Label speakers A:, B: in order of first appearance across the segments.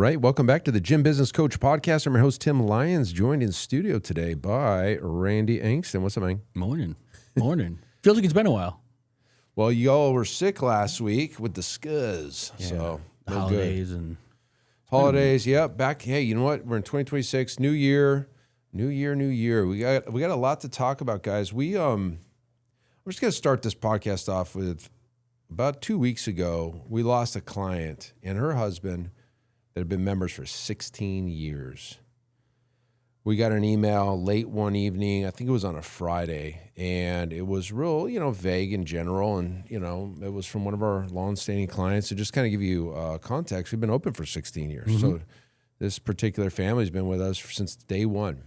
A: right, welcome back to the Gym Business Coach Podcast. I'm your host, Tim Lyons, joined in studio today by Randy Angston. What's up, man?
B: Morning. Feels like it's been a while.
A: Well, you all were sick last week with the scuzz, so no
B: holidays
A: good.
B: and
A: Holidays, yep. Back, hey, you know what? We're in 2026, new year. We got a lot to talk about, guys. I'm just gonna start this podcast off with about 2 weeks ago. We lost a client and her husband that had been members for 16 years. We got an email late one evening, I think it was on a Friday, and it was real, vague in general, and, it was from one of our long-standing clients. To just kind of give you context, we've been open for 16 years. Mm-hmm. So this particular family's been with us since day one,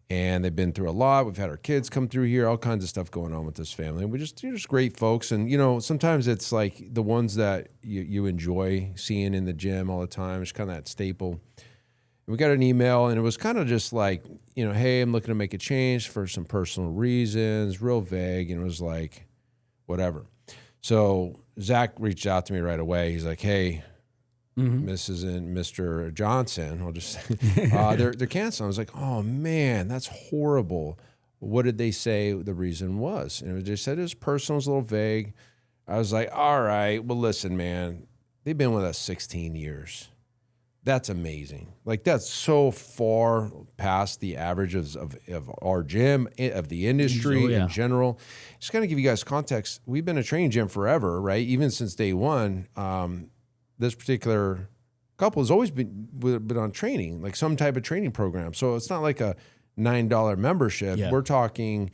A: and they've been through a lot. We've had our kids come through here, all kinds of stuff going on with this family. And they're just great folks. And, sometimes it's like the ones that you enjoy seeing in the gym all the time. It's kind of that staple. And we got an email, and it was kind of just like, hey, I'm looking to make a change for some personal reasons, real vague. And it was like, whatever. So Zach reached out to me right away. He's like, hey, Mrs. and Mr. Johnson, I'll just say, they're canceling. I was like, oh man, that's horrible. What did they say the reason was? And they said it was personal, it was a little vague. I was like, all right, well, listen, man, they've been with us 16 years. That's amazing. Like, that's so far past the average of our gym, of the industry in general. Just kind of give you guys context. We've been a training gym forever, right? Even since day one. This particular couple has always been on training, like some type of training program. So it's not like a $9 membership. Yeah. We're talking,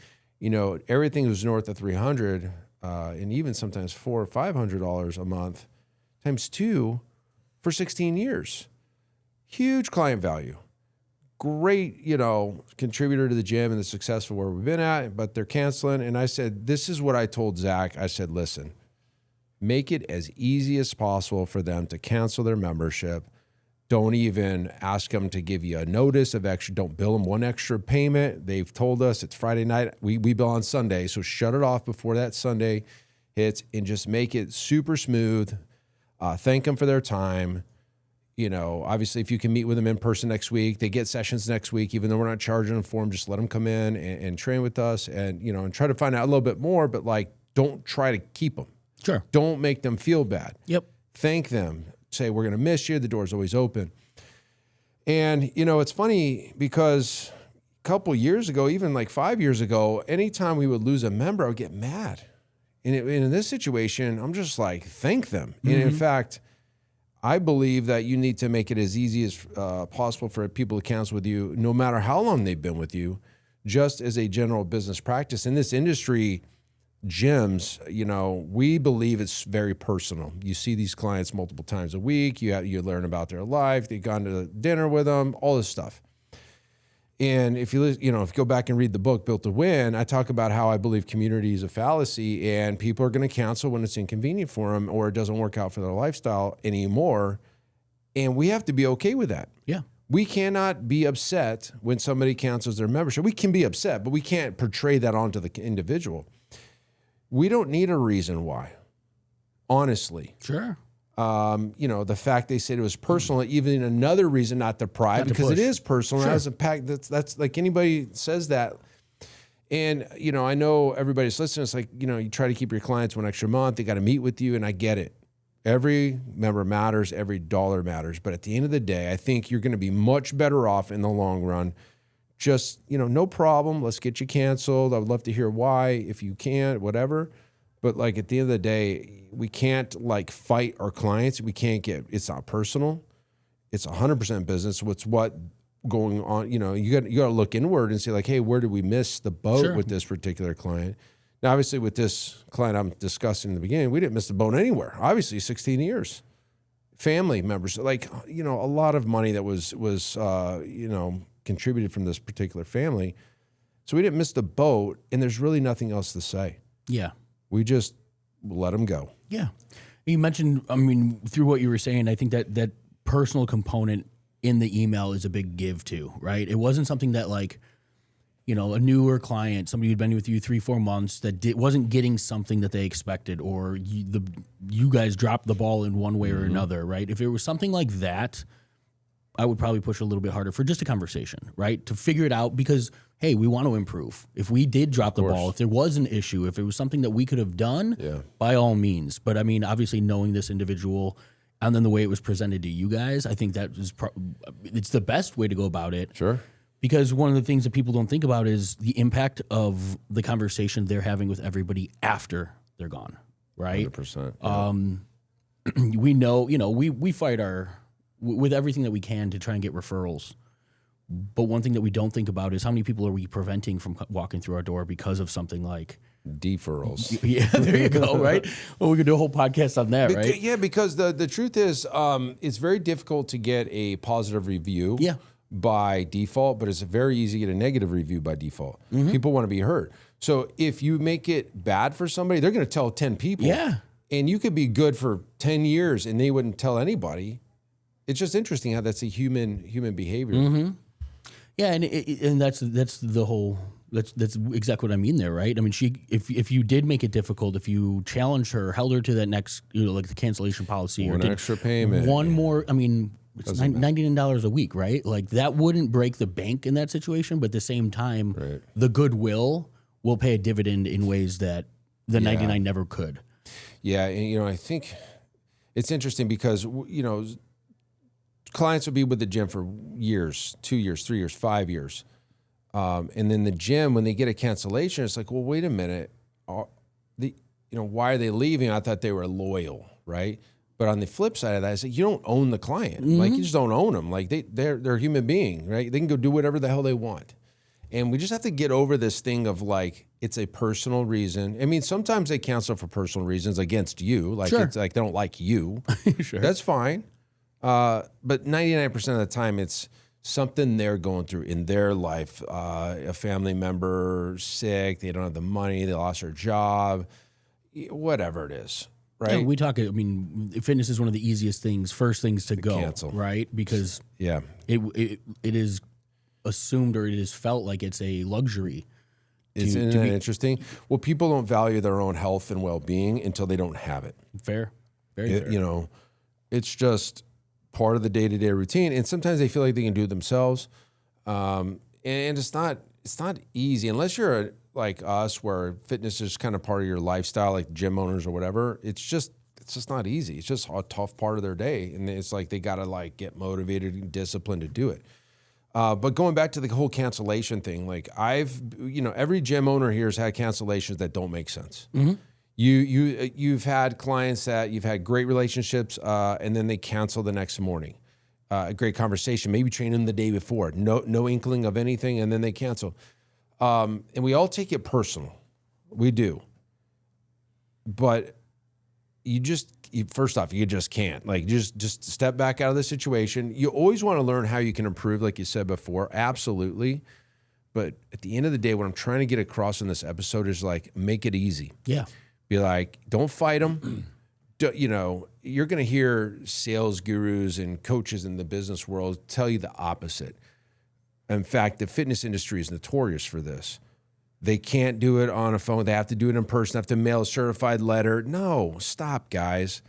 A: everything was north of $300, and even sometimes $400 or $500 a month times two for 16 years. Huge client value. Great, contributor to the gym and the success of where we've been at, but they're canceling. And I said, this is what I told Zach. I said, listen, make it as easy as possible for them to cancel their membership. Don't even ask them to give you a notice of extra. Don't bill them one extra payment. They've told us it's Friday night. We bill on Sunday, so shut it off before that Sunday hits and just make it super smooth. Thank them for their time. Obviously, if you can meet with them in person next week, they get sessions next week, even though we're not charging them for them. Just let them come in and train with us and, and try to find out a little bit more, but don't try to keep them.
B: Sure.
A: Don't make them feel bad.
B: Yep.
A: Thank them. Say, we're going to miss you. The door's always open. And, it's funny because a couple years ago, even like 5 years ago, anytime we would lose a member, I would get mad. And in this situation, I'm just like, thank them. Mm-hmm. And in fact, I believe that you need to make it as easy as possible for people to cancel with you, no matter how long they've been with you, just as a general business practice. In this industry, gyms, we believe it's very personal. You see these clients multiple times a week. You learn about their life. They've gone to dinner with them, all this stuff. And if you go back and read the book, Built to Win, I talk about how I believe community is a fallacy and people are going to cancel when it's inconvenient for them or it doesn't work out for their lifestyle anymore. And we have to be okay with that.
B: Yeah.
A: We cannot be upset when somebody cancels their membership. We can be upset, but we can't portray that onto the individual. We don't need a reason why, honestly.
B: Sure.
A: The fact they said it was personal, even another reason not to pry, because it is personal. Sure. It has a pack. That's like anybody says that. And, I know everybody's listening. It's like, you try to keep your clients one extra month. They got to meet with you, and I get it. Every member matters. Every dollar matters. But at the end of the day, I think you're going to be much better off in the long run. Just, no problem. Let's get you canceled. I would love to hear why, if you can't, whatever. But at the end of the day, we can't fight our clients. We can't it's not personal. It's 100% business. What's going on? You got to look inward and say hey, where did we miss the boat with this particular client? Now, obviously with this client I'm discussing in the beginning, we didn't miss the boat anywhere. Obviously 16 years, family members, a lot of money that was contributed from this particular family. So we didn't miss the boat, and there's really nothing else to say.
B: Yeah.
A: We just let them go.
B: Yeah. You mentioned, through what you were saying, I think that personal component in the email is a big give too, right? It wasn't something that a newer client, somebody who'd been with you 3-4 months that wasn't getting something that they expected, or you guys dropped the ball in one way or another, right? If it was something like that, I would probably push a little bit harder for just a conversation, right? To figure it out because, hey, we want to improve. If we did drop the ball, if there was an issue, if it was something that we could have done, by all means. But I mean, obviously knowing this individual and then the way it was presented to you guys, I think that is it's the best way to go about it.
A: Sure.
B: Because one of the things that people don't think about is the impact of the conversation they're having with everybody after they're gone, right?
A: 100%.
B: We know, we fight with everything that we can to try and get referrals. But one thing that we don't think about is how many people are we preventing from walking through our door because of something like
A: deferrals.
B: Yeah, there you go, right? Well, we could do a whole podcast on that, right?
A: Yeah, because the truth is it's very difficult to get a positive review by default, but it's very easy to get a negative review by default. People want to be heard. So if you make it bad for somebody, they're going to tell 10 people.
B: Yeah.
A: And you could be good for 10 years and they wouldn't tell anybody. It's just interesting how that's a human behavior.
B: Yeah, and that's the whole that's exactly what I mean there, right? I mean, if you did make it difficult, if you challenged her, held her to that next, like the cancellation policy,
A: or
B: an
A: extra payment,
B: one more. I mean, it's $99 a week, right? Like that wouldn't break the bank in that situation, but at the same time, the goodwill will pay a dividend in ways that the 99 never could.
A: Yeah, and I think it's interesting because clients will be with the gym for years, 2 years, 3 years, 5 years. And then the gym, when they get a cancellation, it's like, well, wait a minute. Why are they leaving? I thought they were loyal, right? But on the flip side of that, it's like, you don't own the client. Like, you just don't own them. Like, they're a human being, right? They can go do whatever the hell they want. And we just have to get over this thing of like, it's a personal reason. I mean, sometimes they cancel for personal reasons against you. Like, it's like they don't like you. That's fine. But 99% of the time, it's something they're going through in their life. A family member sick, they don't have the money, they lost their job, whatever it is, right?
B: Yeah, we talk. I mean, fitness is one of the easiest things, first things to go,
A: cancel.
B: Right? Because it is assumed or it is felt like it's a luxury.
A: Isn't that interesting? Well, people don't value their own health and well-being until they don't have it.
B: Fair, very fair.
A: It's just part of the day-to-day routine, and sometimes they feel like they can do it themselves, and it's not easy unless you're like us, where fitness is kind of part of your lifestyle, like gym owners or whatever. It's just not easy. It's just a tough part of their day, and it's like they got to like get motivated and disciplined to do it. But going back to the whole cancellation thing, like every gym owner here has had cancellations that don't make sense. You've had clients that you've had great relationships, and then they cancel the next morning. A great conversation, maybe train them the day before, no inkling of anything, and then they cancel. And we all take it personal. We do. But first off, you just can't. Like, just step back out of the situation. You always want to learn how you can improve, like you said before. Absolutely. But at the end of the day, what I'm trying to get across in this episode is like, make it easy.
B: Yeah.
A: Be like, don't fight them. You're going to hear sales gurus and coaches in the business world tell you the opposite. In fact, the fitness industry is notorious for this. They can't do it on a phone. They have to do it in person. They have to mail a certified letter. No, stop, guys.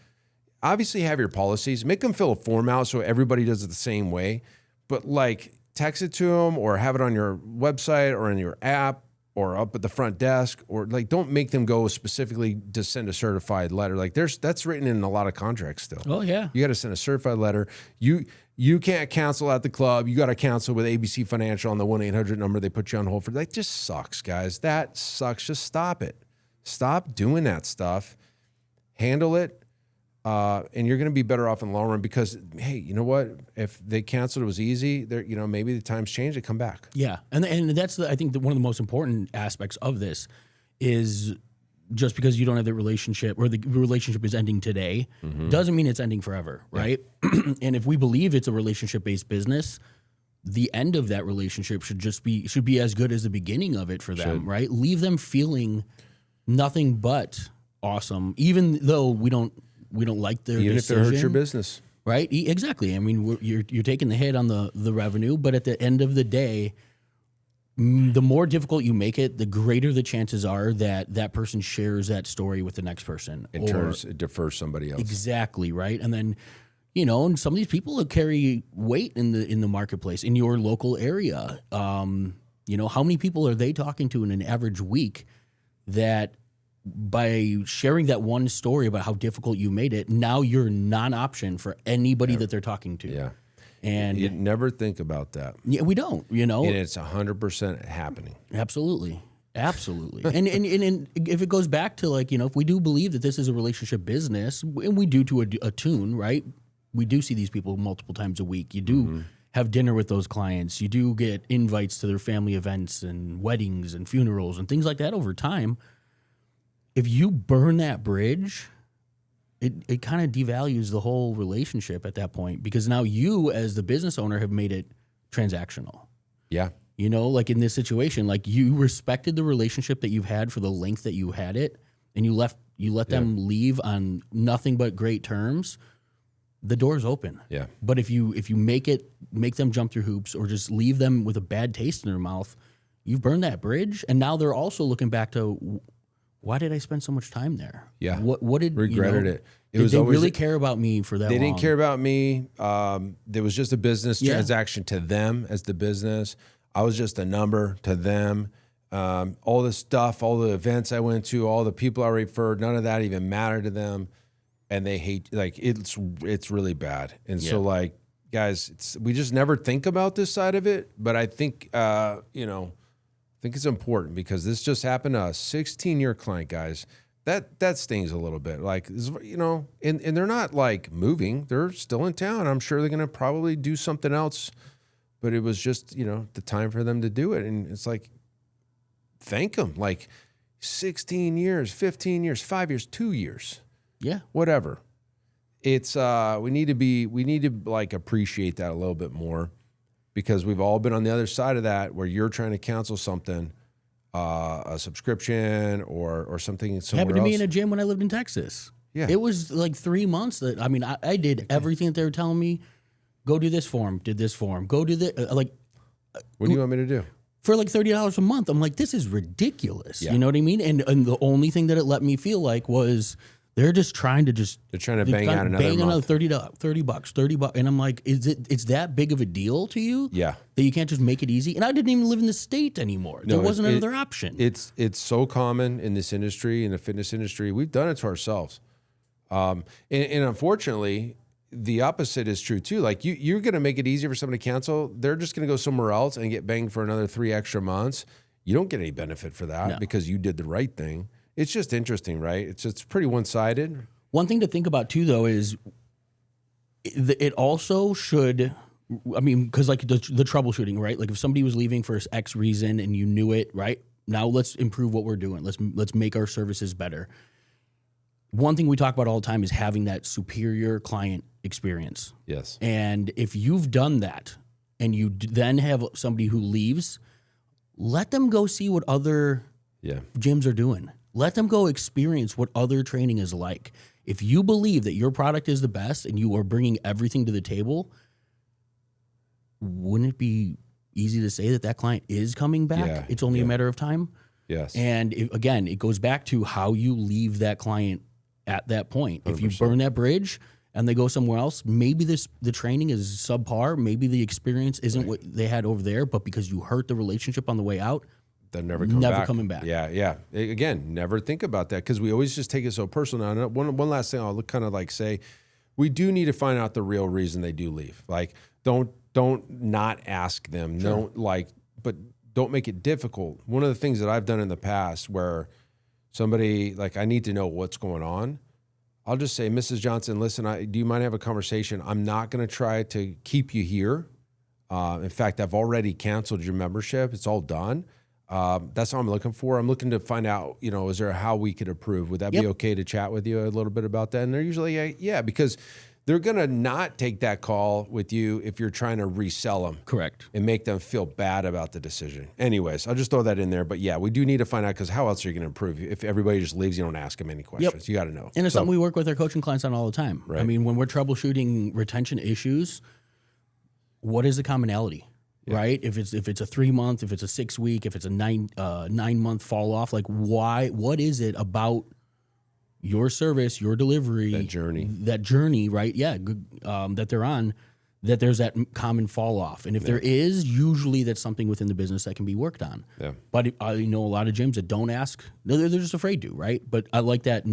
A: Obviously, have your policies. Make them fill a form out so everybody does it the same way. But like, text it to them or have it on your website or in your app or up at the front desk, or like, don't make them go specifically to send a certified letter. Like, that's written in a lot of contracts still.
B: Oh yeah.
A: You got to send a certified letter. You can't cancel at the club. You got to cancel with ABC Financial on the 1-800 number. They put you on hold for. That just sucks, guys. That sucks. Just stop it. Stop doing that stuff. Handle it. And you're going to be better off in the long run because, hey, you know what? If they canceled, it was easy. Maybe the times change. They come back.
B: Yeah, and that's I think one of the most important aspects of this is just because you don't have the relationship or the relationship is ending today doesn't mean it's ending forever, right? Yeah. And if we believe it's a relationship-based business, the end of that relationship should be as good as the beginning of it for them, right? Leave them feeling nothing but awesome, even though we don't like their
A: even
B: decision,
A: if it hurts your business,
B: right? Exactly. I mean, you're taking the hit on the revenue, but at the end of the day, the more difficult you make it, the greater the chances are that person shares that story with the next person.
A: It defers somebody else.
B: Exactly, right? And then You know, and some of these people that carry weight in the marketplace in your local area. You know, how many people are they talking to in an average week that by sharing that one story about how difficult you made it, now you're non-option for anybody that they're talking to.
A: Yeah.
B: And
A: you never think about that.
B: yeah, we don't, you know.
A: And it's 100% happening.
B: Absolutely. Absolutely. and if it goes back to like, you know, if we do believe that this is a relationship business, and we do to a tune, right? We do see these people multiple times a week. You do have dinner with those clients. You do get invites to their family events and weddings and funerals and things like that over time. If you burn that bridge, it kind of devalues the whole relationship at that point, because now you as the business owner have made it transactional.
A: Yeah.
B: You know, like in this situation, like you respected the relationship that you've had for the length that you had it, and you let them leave on nothing but great terms. The door's open.
A: Yeah.
B: But if you make them jump through hoops or just leave them with a bad taste in their mouth, you've burned that bridge. And now they're also looking back to, why did I spend so much time there?
A: Yeah.
B: What did
A: regretted
B: you know,
A: it?
B: Did they really care about me for that?
A: They
B: long?
A: didn't care about me. There was just a business transaction to them as the business. I was just a number to them. All the stuff, all the events I went to, all the people I referred, none of that even mattered to them. And they hate, like, it's really bad. And so, like, guys, we just never think about this side of it. But I think, you know, I think it's important because this just happened to us. 16-year client, guys. That stings a little bit. Like, you know, and they're not, like, moving. They're still in town. I'm sure they're going to probably do something else. But it was just, you know, the time for them to do it. And it's like, thank them. Like, 16 years, 15 years, 5 years, 2 years.
B: Yeah.
A: Whatever. It's we need to like appreciate that a little bit more, because we've all been on the other side of that where you're trying to cancel something, a subscription or something somewhere
B: Happened to
A: else.
B: me in a gym when I lived in Texas.
A: Yeah.
B: It was like 3 months that, I mean, I did everything that they were telling me. Go do this form, did this form, go do this. Like,
A: what do you want me to do?
B: For like $30 a month. I'm like, this is ridiculous.
A: Yeah.
B: You know what I mean? And the only thing that it let me feel like was they're just trying to
A: bang out another month.
B: $30. And I'm like, it's that big of a deal to you?
A: Yeah.
B: That you can't just make it easy? And I didn't even live in the state anymore. There wasn't another option.
A: It's so common in this industry, in the fitness industry. We've done it to ourselves. And unfortunately, the opposite is true too. Like you're going to make it easier for somebody to cancel. They're just going to go somewhere else and get banged for another 3 extra months. You don't get any benefit for that because you did the right thing. It's just interesting, right? It's pretty one-sided.
B: One thing to think about too, though, is it also should, I mean, because like the troubleshooting, right? Like if somebody was leaving for X reason and you knew it, right? Now let's improve what we're doing. Let's make our services better. One thing we talk about all the time is having that superior client experience.
A: Yes.
B: And if you've done that and you then have somebody who leaves, let them go see what other gyms are doing. Let them go experience what other training is like. If you believe that your product is the best and you are bringing everything to the table, wouldn't it be easy to say that client is coming back?
A: Yeah.
B: It's only a matter of time.
A: Yes.
B: And again, it goes back to how you leave that client at that point. 100%. If you burn that bridge and they go somewhere else, maybe the training is subpar. Maybe the experience isn't what they had over there, but because you hurt the relationship on the way out,
A: they're never
B: coming back.
A: Yeah. Again, never think about that because we always just take it so personal. Now, one last thing I'll kind of like say, we do need to find out the real reason they do leave. Like, don't not ask them.
B: Sure.
A: But don't make it difficult. One of the things that I've done in the past where somebody, like, I need to know what's going on, I'll just say, Mrs. Johnson, listen, do you mind have a conversation? I'm not going to try to keep you here. In fact, I've already canceled your membership. It's all done. That's all I'm looking for. I'm looking to find out, is there how we could improve? Would that be okay to chat with you a little bit about that? And they're usually, yeah, because they're going to not take that call with you if you're trying to resell them.
B: Correct.
A: And make them feel bad about the decision. Anyways, I'll just throw that in there. But yeah, we do need to find out because how else are you going to improve? If everybody just leaves, you don't ask them any questions. You got to know.
B: And it's something we work with our coaching clients on all the time.
A: Right.
B: I mean, when we're troubleshooting retention issues, what is the commonality? Yeah. Right? If it's a 3 month, if it's a 6 week, if it's a 9 month fall off, like what is it about your service, your delivery, that journey, right? Yeah, that they're on, that there's that common fall off. And if there is, usually that's something within the business that can be worked on.
A: Yeah.
B: But I know a lot of gyms that don't ask, they're just afraid to, right? But I like that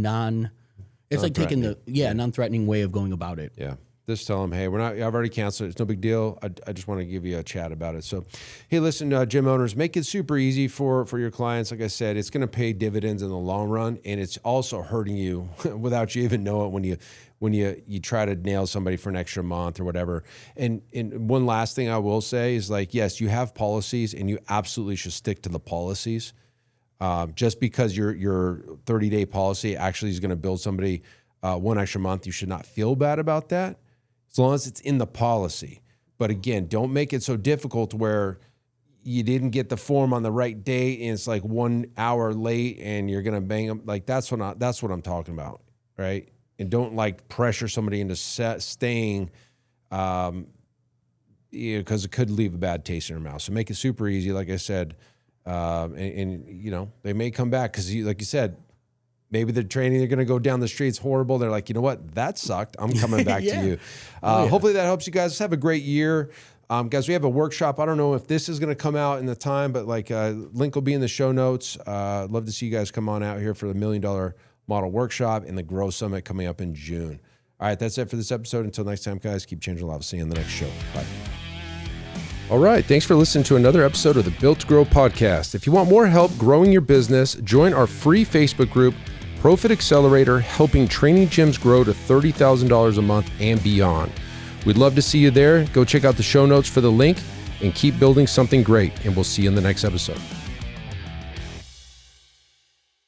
B: it's like taking the non-threatening way of going about it.
A: Yeah. Just tell them, hey, I've already canceled it. It's no big deal. I just want to give you a chat about it. So, hey, listen, gym owners, make it super easy for your clients. Like I said, it's going to pay dividends in the long run, and it's also hurting you without you even know it when you try to nail somebody for an extra month or whatever. And one last thing I will say is, like, yes, you have policies, and you absolutely should stick to the policies. Just because your 30-day policy actually is going to build somebody one extra month, you should not feel bad about that, as long as it's in the policy. But again, don't make it so difficult where you didn't get the form on the right date and it's like 1 hour late and you're gonna bang them. Like that's what I'm talking about, right? And don't like pressure somebody into staying, because it could leave a bad taste in their mouth. So make it super easy, like I said, and you know they may come back because like you said. Maybe the training, they're going to go down the streets horrible. They're like, you know what? That sucked. I'm coming back to you. Hopefully that helps you guys. Just have a great year. Guys, we have a workshop. I don't know if this is going to come out in the time, but like link will be in the show notes. Love to see you guys come on out here for the $1 Million Model Workshop and the Grow Summit coming up in June. All right, that's it for this episode. Until next time, guys, keep changing lives. See you on the next show. Bye. All right, thanks for listening to another episode of the Built to Grow podcast. If you want more help growing your business, join our free Facebook group, Profit Accelerator, helping training gyms grow to $30,000 a month and beyond. We'd love to see you there. Go check out the show notes for the link and keep building something great. And we'll see you in the next episode.